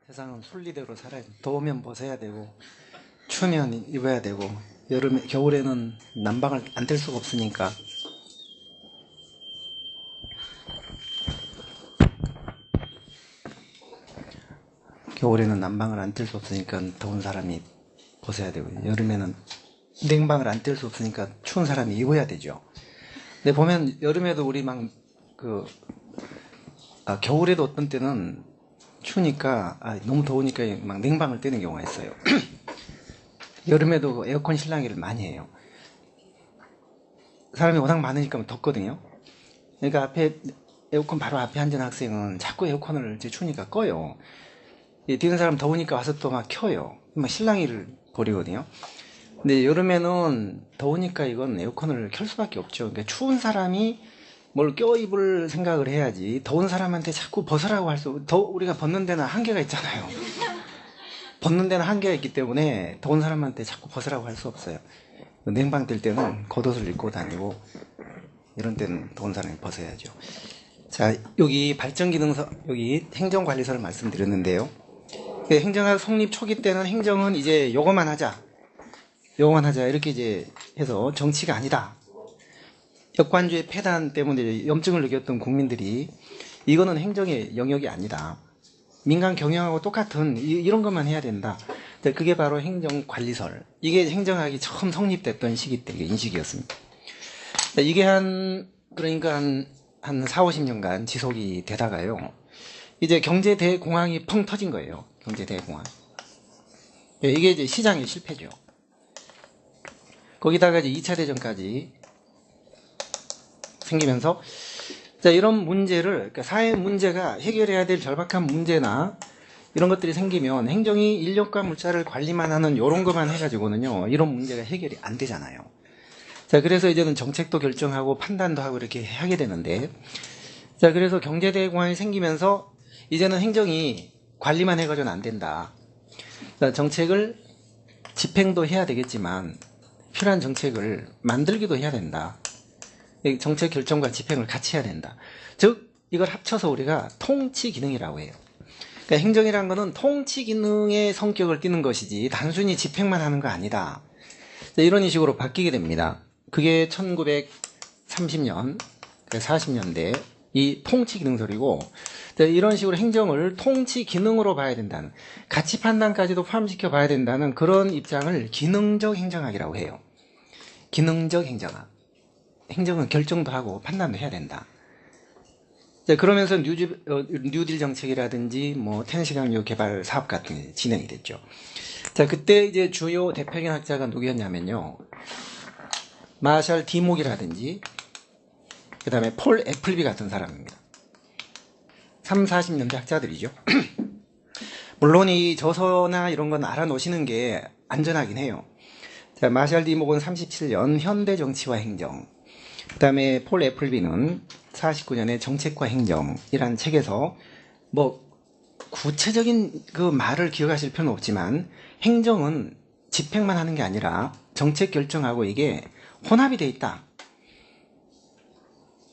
세상은 순리대로 살아야 돼. 더우면 벗어야 되고 추우면 입어야 되고 겨울에는 난방을 안 뗄 수가 없으니까 겨울에는 난방을 안 뗄 수 없으니까 더운 사람이 벗어야 되고 여름에는 냉방을 안 뗄 수 없으니까 추운 사람이 입어야 되죠. 근데 보면 여름에도 우리 겨울에도 어떤 때는 추우니까 너무 더우니까 막 냉방을 떼는 경우가 있어요. 여름에도 에어컨 실랑이를 많이 해요. 사람이 워낙 많으니까 덥거든요. 그러니까 앞에 에어컨 바로 앞에 앉은 학생은 자꾸 에어컨을 이제 추우니까 꺼요. 뒤에 사람 더우니까 와서 또 막 켜요. 막 실랑이를 벌이거든요. 근데 여름에는 더우니까 이건 에어컨을 켤 수밖에 없죠. 그러니까 추운 사람이 뭘 껴입을 생각을 해야지 더운 사람한테 자꾸 벗으라고 우리가 벗는 데는 한계가 있잖아요. 벗는 데는 한계가 있기 때문에 더운 사람한테 자꾸 벗으라고 할 수 없어요. 냉방 뜰 때는 겉옷을 입고 다니고 이런 때는 더운 사람이 벗어야죠. 자, 여기 발전기능서, 여기 행정관리서를 말씀드렸는데요. 행정학 성립 초기 때는 행정은 이제 요거만 하자 이렇게 이제 해서 정치가 아니다. 역관주의 폐단 때문에 염증을 느꼈던 국민들이 이거는 행정의 영역이 아니다. 민간 경영하고 똑같은 이런 것만 해야 된다. 그게 바로 행정관리설. 이게 행정학이 처음 성립됐던 시기 때 인식이었습니다. 이게 그러니까 한 4, 50년간 지속이 되다가요. 이제 경제대공황이 펑 터진 거예요. 경제대공황. 이게 이제 시장의 실패죠. 거기다가 이제 2차 대전까지 생기면서 이런 문제를 그러니까 사회 문제가 해결해야 될 절박한 문제나 이런 것들이 생기면 행정이 인력과 물자를 관리만 하는 이런 것만 해가지고는요 이런 문제가 해결이 안 되잖아요. 자, 그래서 이제는 정책도 결정하고 판단도 하고 이렇게 하게 되는데 그래서 경제대공황이 생기면서 이제는 행정이 관리만 해가지고는 안 된다. 정책을 집행도 해야 되겠지만 필요한 정책을 만들기도 해야 된다. 정책 결정과 집행을 같이 해야 된다. 즉 이걸 합쳐서 우리가 통치 기능이라고 해요. 그러니까 행정이라는 것은 통치 기능의 성격을 띠는 것이지 단순히 집행만 하는 거 아니다. 이런 식으로 바뀌게 됩니다. 그게 1930년, 40년대 이 통치 기능설이고 이런 식으로 행정을 통치 기능으로 봐야 된다는 가치 판단까지도 포함시켜 봐야 된다는 그런 입장을 기능적 행정학이라고 해요. 기능적 행정학. 행정은 결정도 하고 판단도 해야 된다. 그러면서 뉴딜 정책이라든지 테네시 강요 개발 사업 같은 게 진행이 됐죠. 그때 이제 주요 대표적인 학자가 누구였냐면요. 마샬 디목이라든지 그 다음에 폴 애플비 같은 사람입니다. 3, 40년대 학자들이죠. 물론 이 저서나 이런 건 알아놓으시는 게 안전하긴 해요. 마샬 디목은 37년 현대 정치와 행정, 그 다음에 폴 애플비는 49년에 정책과 행정이라는 책에서 구체적인 그 말을 기억하실 필요는 없지만 행정은 집행만 하는 게 아니라 정책 결정하고 이게 혼합이 돼 있다.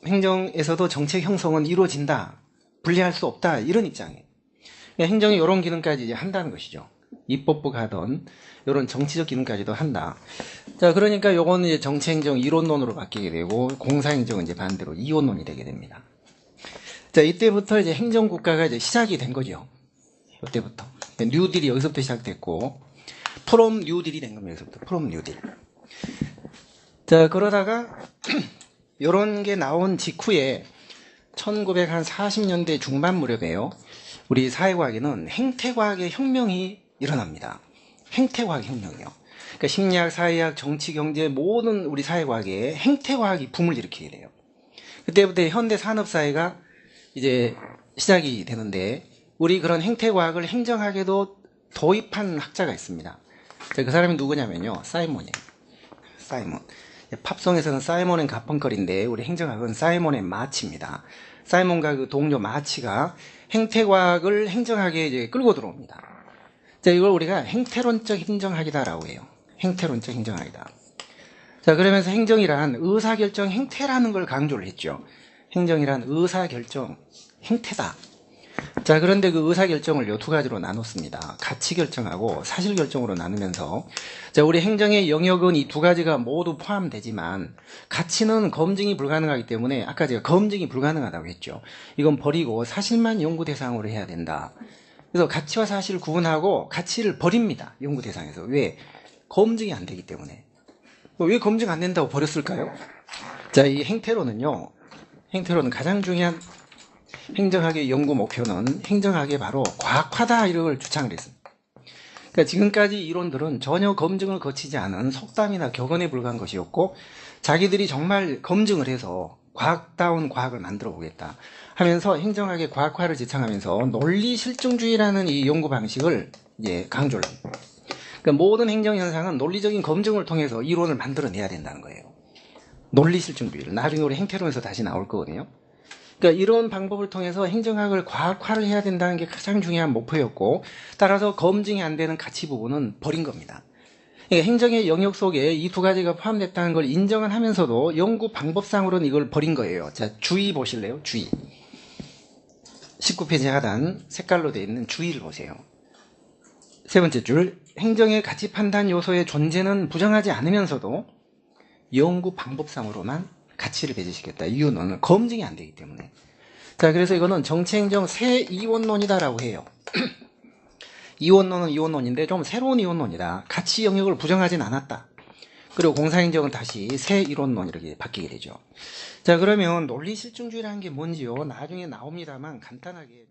행정에서도 정책 형성은 이루어진다. 분리할 수 없다. 이런 입장이에요. 행정이 이런 기능까지 이제 한다는 것이죠. 입법부 가던 이런 정치적 기능까지도 한다. 그러니까 요거는 이제 정치행정 이론론으로 바뀌게 되고 공사행정은 이제 반대로 이원론이 되게 됩니다. 이때부터 이제 행정국가가 이제 시작이 된 거죠. 이때부터 뉴딜이 여기서부터 시작됐고 프롬 뉴딜이 된 겁니다. 여기서부터 프롬 뉴딜. 그러다가 이런 게 나온 직후에 1940년대 중반 무렵에요. 우리 사회과학에는 행태과학의 혁명이 일어납니다. 행태과학 혁명이요. 그러니까 심리학, 사회학, 정치, 경제 모든 우리 사회과학에 행태과학이 붐을 일으키게 돼요. 그때부터 현대 산업사회가 이제 시작이 되는데 우리 그런 행태과학을 행정학에도 도입한 학자가 있습니다. 그 사람이 누구냐면요. 사이먼이에요. 사이먼. 팝송에서는 사이먼 앤 가펑컬인데 우리 행정학은 사이먼 앤 마치입니다. 사이먼과 그 동료 마치가 행태과학을 행정학에 이제 끌고 들어옵니다. 이걸 우리가 행태론적 행정학이다라고 해요. 행태론적 행정학이다. 그러면서 행정이란 의사결정 행태라는 걸 강조를 했죠. 행정이란 의사결정 행태다. 자, 그런데 그 의사결정을 요 두 가지로 나눴습니다. 가치결정하고 사실결정으로 나누면서, 자, 우리 행정의 영역은 이 두 가지가 모두 포함되지만, 가치는 검증이 불가능하기 때문에, 아까 제가 검증이 불가능하다고 했죠. 이건 버리고 사실만 연구 대상으로 해야 된다. 그래서 가치와 사실을 구분하고 가치를 버립니다. 연구 대상에서. 왜? 검증이 안 되기 때문에. 왜 검증 안 된다고 버렸을까요? 자, 이 행태로는 가장 중요한 행정학의 연구 목표는 행정학의 바로 과학화다, 이런 걸 주창을 했습니다. 그러니까 지금까지 이론들은 전혀 검증을 거치지 않은 속담이나 격언에 불과한 것이었고, 자기들이 정말 검증을 해서 과학다운 과학을 만들어 보겠다 하면서 행정학의 과학화를 지창하면서 논리 실증주의라는 이 연구 방식을 이제 강조를 합니다. 그러니까 모든 행정 현상은 논리적인 검증을 통해서 이론을 만들어내야 된다는 거예요. 논리 실증주의를. 나중에 우리 행태론에서 다시 나올 거거든요. 그러니까 이런 방법을 통해서 행정학을 과학화를 해야 된다는 게 가장 중요한 목표였고, 따라서 검증이 안 되는 가치 부분은 버린 겁니다. 그러니까 행정의 영역 속에 이 두 가지가 포함됐다는 걸 인정을 하면서도 연구 방법상으로는 이걸 버린 거예요. 자, 주의 보실래요? 주의. 19페이지 하단 색깔로 되어 있는 주의를 보세요. 세 번째 줄, 행정의 가치 판단 요소의 존재는 부정하지 않으면서도 연구 방법상으로만 가치를 배제시켰다. 이유는 검증이 안 되기 때문에. 자, 그래서 이거는 정치행정 새 이원론이다라고 해요. 이원론은 이원론인데 좀 새로운 이원론이다. 가치 영역을 부정하진 않았다. 그리고 공사행정은 다시 새 이론론 이렇게 바뀌게 되죠. 자, 그러면 논리 실증주의라는 게 뭔지요? 나중에 나옵니다만 간단하게